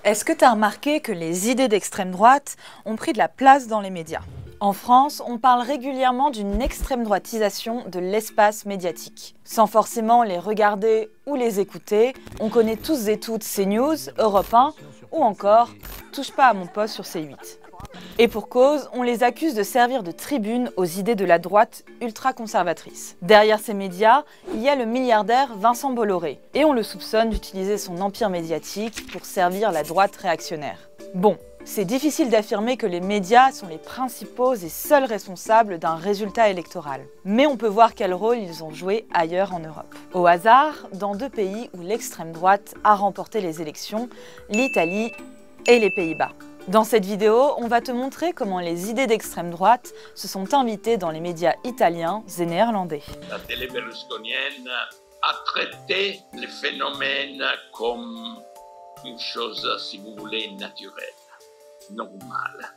Est-ce que tu as remarqué que les idées d'extrême droite ont pris de la place dans les médias? En France, on parle régulièrement d'une extrême droitisation de l'espace médiatique. Sans forcément les regarder ou les écouter, on connaît tous et toutes CNews, Europe 1 ou encore Touche pas à mon poste sur C8. Et pour cause, on les accuse de servir de tribune aux idées de la droite ultra-conservatrice. Derrière ces médias, il y a le milliardaire Vincent Bolloré, et on le soupçonne d'utiliser son empire médiatique pour servir la droite réactionnaire. Bon, c'est difficile d'affirmer que les médias sont les principaux et seuls responsables d'un résultat électoral. Mais on peut voir quel rôle ils ont joué ailleurs en Europe. Au hasard, dans deux pays où l'extrême droite a remporté les élections, l'Italie et les Pays-Bas. Dans cette vidéo, on va te montrer comment les idées d'extrême droite se sont invitées dans les médias italiens et néerlandais. La télé berlusconienne a traité le phénomène comme une chose, si vous voulez, naturelle, normale.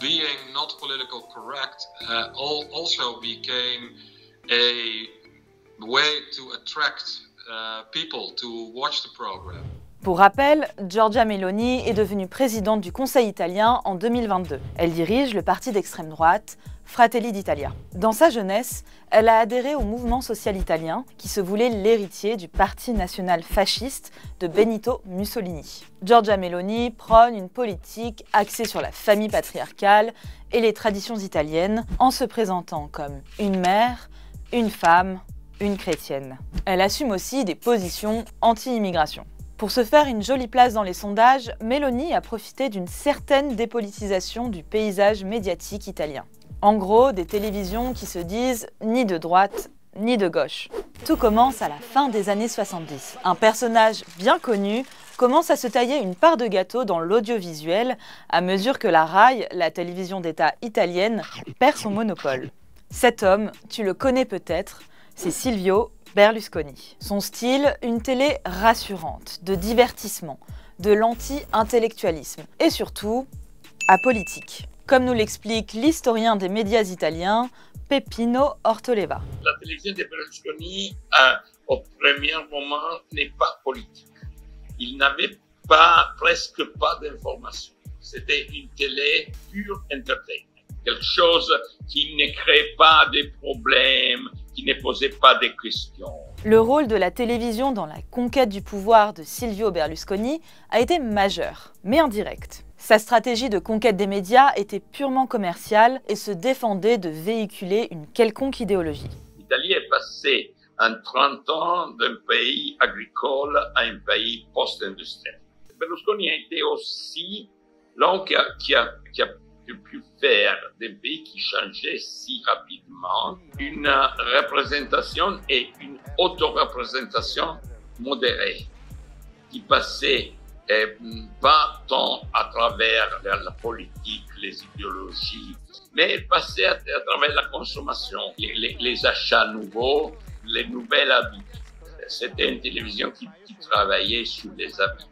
Being not political correct also became a way to attract people to watch the program. Pour rappel, Giorgia Meloni est devenue présidente du Conseil italien en 2022. Elle dirige le parti d'extrême droite Fratelli d'Italia. Dans sa jeunesse, elle a adhéré au mouvement social italien qui se voulait l'héritier du parti national fasciste de Benito Mussolini. Giorgia Meloni prône une politique axée sur la famille patriarcale et les traditions italiennes en se présentant comme une mère, une femme, une chrétienne. Elle assume aussi des positions anti-immigration. Pour se faire une jolie place dans les sondages, Meloni a profité d'une certaine dépolitisation du paysage médiatique italien. En gros, des télévisions qui se disent ni de droite ni de gauche. Tout commence à la fin des années 70. Un personnage bien connu commence à se tailler une part de gâteau dans l'audiovisuel à mesure que la RAI, la télévision d'État italienne, perd son monopole. Cet homme, tu le connais peut-être, c'est Silvio Berlusconi. Son style, une télé rassurante, de divertissement, de l'anti-intellectualisme et surtout apolitique. Comme nous l'explique l'historien des médias italiens, Peppino Ortoleva. La télévision de Berlusconi, au premier moment, n'est pas politique. Il n'avait presque pas d'informations. C'était une télé pure entertainment. Quelque chose qui ne crée pas de problèmes, qui ne posait pas de questions. Le rôle de la télévision dans la conquête du pouvoir de Silvio Berlusconi a été majeur, mais indirect. Sa stratégie de conquête des médias était purement commerciale et se défendait de véhiculer une quelconque idéologie. L'Italie est passée en 30 ans d'un pays agricole à un pays post-industriel. Berlusconi a été aussi l'homme qui a pu faire d'un pays qui changeait si rapidement une représentation et une auto-représentation modérée, qui passait pas tant à travers la politique, les idéologies, mais elle passait à travers la consommation, les achats nouveaux, les nouvelles habitudes. C'était une télévision qui travaillait sur les habitudes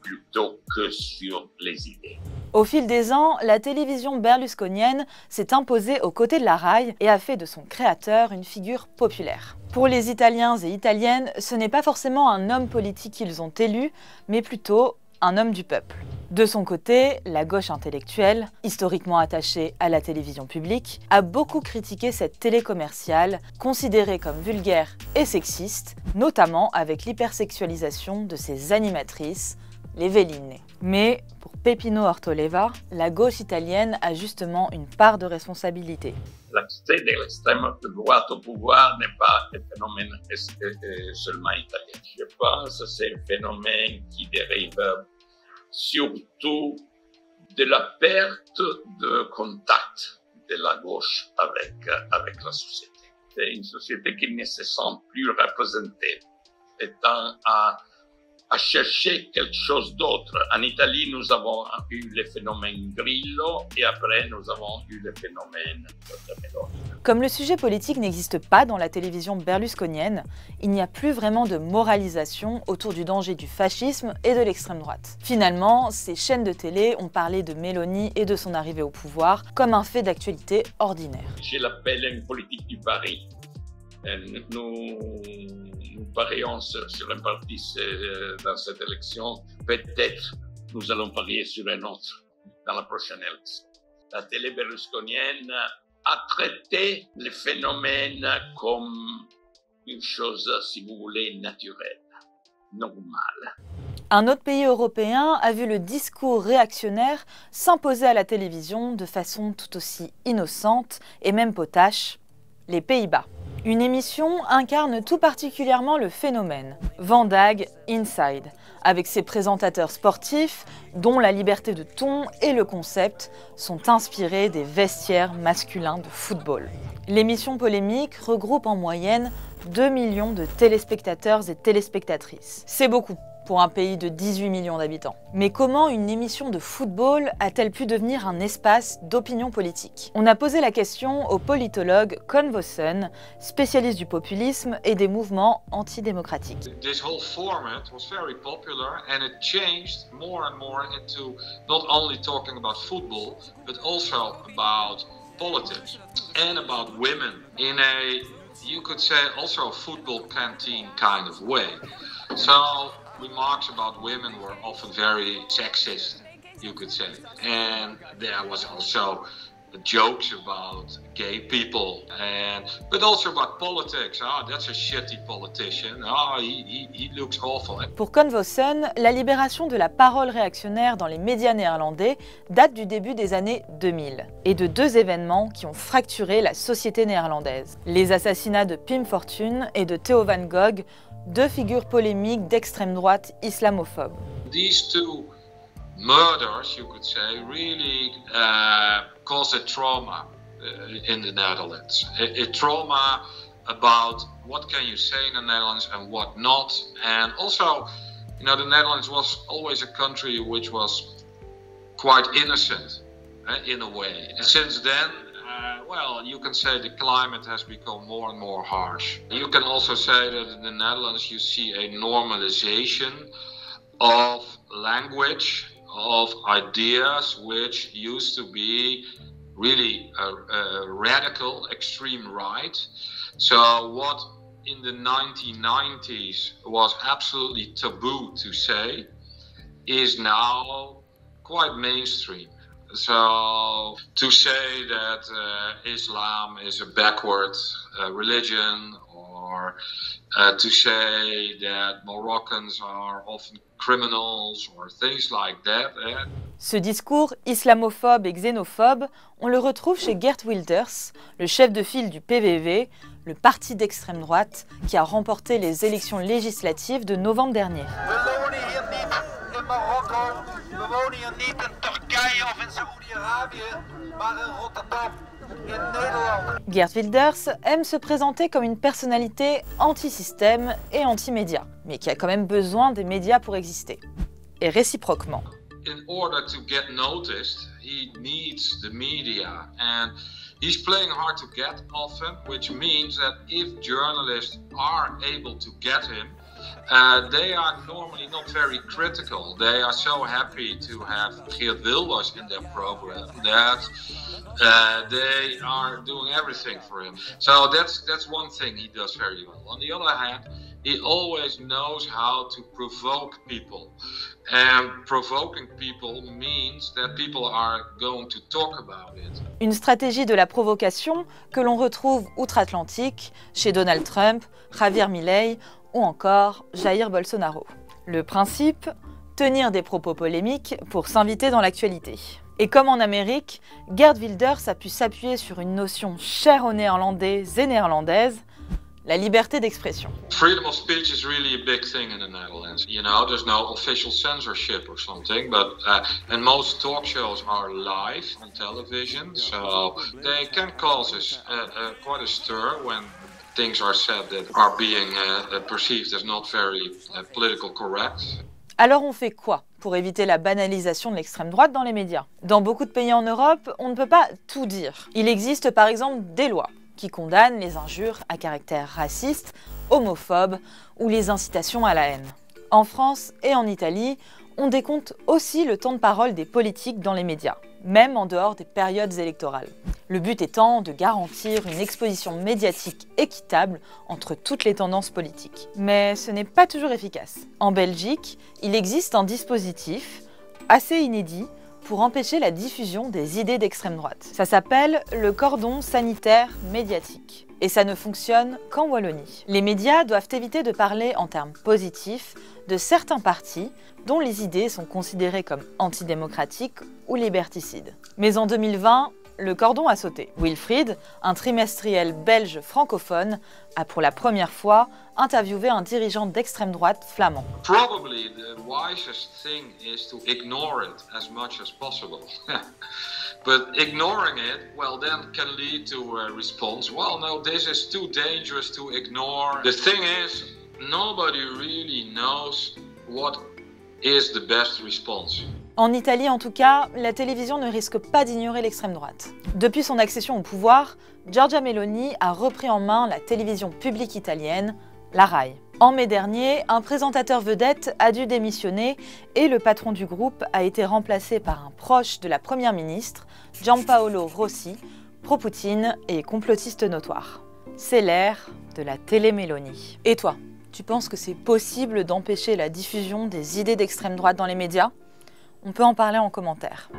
plutôt que sur les idées. Au fil des ans, la télévision berlusconienne s'est imposée aux côtés de la RAI et a fait de son créateur une figure populaire. Pour les Italiens et Italiennes, ce n'est pas forcément un homme politique qu'ils ont élu, mais plutôt un homme du peuple. De son côté, la gauche intellectuelle, historiquement attachée à la télévision publique, a beaucoup critiqué cette télé commerciale, considérée comme vulgaire et sexiste, notamment avec l'hypersexualisation de ses animatrices, les Veline. Mais pour Peppino Ortoleva, la gauche italienne a justement une part de responsabilité. L'accès de l'extrême droite au pouvoir n'est pas un phénomène seulement italien. Je pense que c'est un phénomène qui dérive surtout de la perte de contact de la gauche avec la société. C'est une société qui ne se sent plus représentée, étant à chercher quelque chose d'autre. En Italie, nous avons eu le phénomène Grillo et après, nous avons eu le phénomène Meloni. Comme le sujet politique n'existe pas dans la télévision berlusconienne, il n'y a plus vraiment de moralisation autour du danger du fascisme et de l'extrême droite. Finalement, ces chaînes de télé ont parlé de Meloni et de son arrivée au pouvoir comme un fait d'actualité ordinaire. Je l'appelle une politique du pari. Nous parions sur un parti dans cette élection, peut-être nous allons parier sur un autre dans la prochaine élection. La télé berlusconienne a traité le phénomène comme une chose, si vous voulez, naturelle, normale. Un autre pays européen a vu le discours réactionnaire s'imposer à la télévision de façon tout aussi innocente et même potache, les Pays-Bas. Une émission incarne tout particulièrement le phénomène, Vandaag Inside, avec ses présentateurs sportifs dont la liberté de ton et le concept sont inspirés des vestiaires masculins de football. L'émission polémique regroupe en moyenne 2 millions de téléspectateurs et téléspectatrices. C'est beaucoup pour un pays de 18 millions d'habitants. Mais comment une émission de football a-t-elle pu devenir un espace d'opinion politique? On a posé la question au politologue Con Vossen, spécialiste du populisme et des mouvements antidémocratiques. This whole format was very popular and it changed more and more into not only talking about football, but also about politics and about women in a, you could say, also a football canteen kind of way. So remarks about women were often very sexist, you could say. And there was also jokes about gay people, but also about politics. Ah, that's a shitty politician. Ah, he looks awful. Pour Con Vossen, la libération de la parole réactionnaire dans les médias néerlandais date du début des années 2000 et de 2 événements qui ont fracturé la société néerlandaise. Les assassinats de Pim Fortuyn et de Theo van Gogh, 2 figures polémiques d'extrême droite islamophobe. These two murders, you could say, really caused a trauma in the Netherlands. A trauma about what can you say in the Netherlands and what not. And also, you know, the Netherlands was always a country which was quite innocent in a way. And since then, well, you can say the climate has become more and more harsh. You can also say that in the Netherlands you see a normalization of language, of ideas which used to be really a radical extreme right. So what in the 1990s was absolutely taboo to say is now quite mainstream. So to say that Islam is a backward religion, or to say that Moroccans are often criminals, or things like that. Ce discours islamophobe et xénophobe, on le retrouve chez Geert Wilders, le chef de file du PVV, le parti d'extrême droite qui a remporté les élections législatives de novembre dernier. Geert Wilders aime se présenter comme une personnalité anti-système et anti-média, mais qui a quand même besoin des médias pour exister. Et réciproquement. In order to get noticed, he needs the media, and he's playing hard to get often, which means that if journalists are able to get him, they are normally not very critical. They are so happy to have Geert Wilders in their program that they are doing everything for him. So that's one thing he does very well. On the other hand, he always knows how to provoke people. And provoking people means that people are going to talk about it. Une stratégie de la provocation que l'on retrouve outre-Atlantique chez Donald Trump, Javier Milei ou encore Jair Bolsonaro. Le principe, tenir des propos polémiques pour s'inviter dans l'actualité. Et comme en Amérique, Geert Wilders a pu s'appuyer sur une notion chère aux Néerlandais et Néerlandaises, la liberté d'expression. Freedom of speech is really a big thing in the Netherlands. You know, there's no official censorship or something, but and most talk shows are live on television, so they can cause quite a stir when things are said that are being perceived as not very political correct. Alors on fait quoi pour éviter la banalisation de l'extrême droite dans les médias? Dans beaucoup de pays en Europe, on ne peut pas tout dire. Il existe par exemple des lois qui condamnent les injures à caractère raciste, homophobe ou les incitations à la haine. En France et en Italie, on décompte aussi le temps de parole des politiques dans les médias, même en dehors des périodes électorales. Le but étant de garantir une exposition médiatique équitable entre toutes les tendances politiques. Mais ce n'est pas toujours efficace. En Belgique, il existe un dispositif, assez inédit pour empêcher la diffusion des idées d'extrême droite. Ça s'appelle le cordon sanitaire médiatique. Et ça ne fonctionne qu'en Wallonie. Les médias doivent éviter de parler en termes positifs de certains partis dont les idées sont considérées comme antidémocratiques ou liberticides. Mais en 2020, le cordon a sauté. Wilfried, un trimestriel belge francophone, a pour la première fois interviewé un dirigeant d'extrême droite flamand. Probably the wisest thing is to ignore it as much as possible. But ignoring it, well, then can lead to a response. Well, no, this is too dangerous to ignore. The thing is, nobody really knows what is the best response. En Italie, en tout cas, la télévision ne risque pas d'ignorer l'extrême droite. Depuis son accession au pouvoir, Giorgia Meloni a repris en main la télévision publique italienne, la RAI. En mai dernier, un présentateur vedette a dû démissionner et le patron du groupe a été remplacé par un proche de la première ministre, Giampaolo Rossi, pro-Poutine et complotiste notoire. C'est l'ère de la télé-Meloni. Et toi, tu penses que c'est possible d'empêcher la diffusion des idées d'extrême droite dans les médias ? On peut en parler en commentaire.